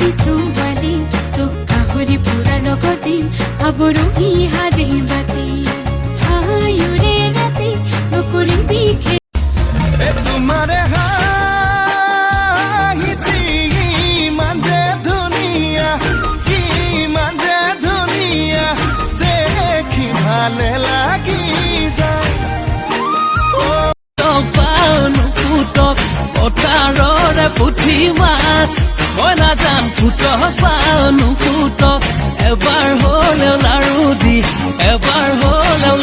দিছো বালি তোক গাহৰি পুৰা লগত দিম আবৰহি হাৰে বাতি হায়ুৰে ৰাতি নকৰিবি তোমাৰে হাঁহিটি ইমান যে ধুনীয়া দেখি ভালে লাগি যায় পুতক পথাৰৰে পুঠি মাছ মই নাজান পুতক পাওনো পুতক এবাৰ হ'লেও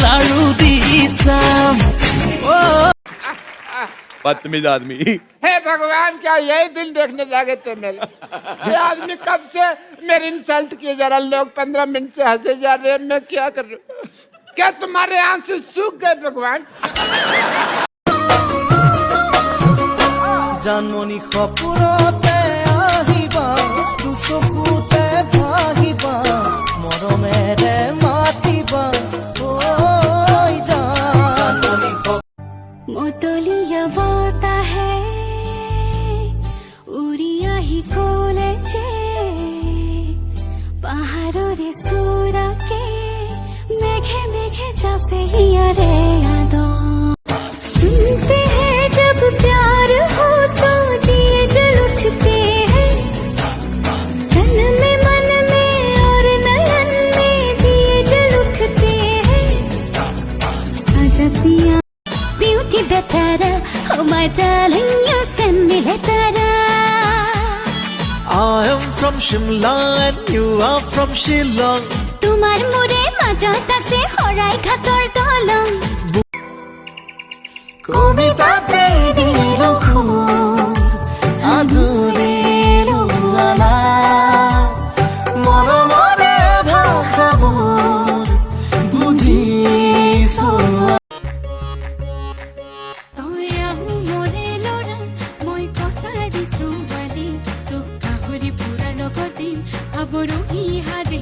লাৰু দি চাম बदतमीज आदमी हे भगवान क्या यही दिन देखने लगे थे मेरे ये आदमी कब से मेरी इंसल्ट किए जा रहा लोग 15 मिनट से हंसे जा रहे हैं मैं क्या कर रहा हूँ क्या तुम्हारे आंसू सूख गए भगवान জানমনি সপোনতে আহিবা দুচকুতে ভাহিবা মৰমেৰে মাতিবা ঐ জানমনি মতলিয়া বতাহে উৰি আহি কলেজে পাহাৰৰে চূড়াকে মেঘে মেঘে যাছে হিয়াৰে আদৰ सुनते हैं जब प्यार हो तो दिए जल उठते हैं तन में मन में और नयन में दिए जल उठते हैं आजा पिया beauty better oh my darling you send me letter I am from Shimla and you are from Shillong তোমাৰ মোৰে মাজত আছে হৰাই ঘাটৰ দলং কবিতাতে দিলো খুব আদৰিলো আলা মৰমৰে ভাষাবোৰ বুজিছো তই আহো মোৰে ল'ৰা মই কচাই দিছো বালি তোক গাহৰি পুৰা লগত দিম আবৰহি হাৰে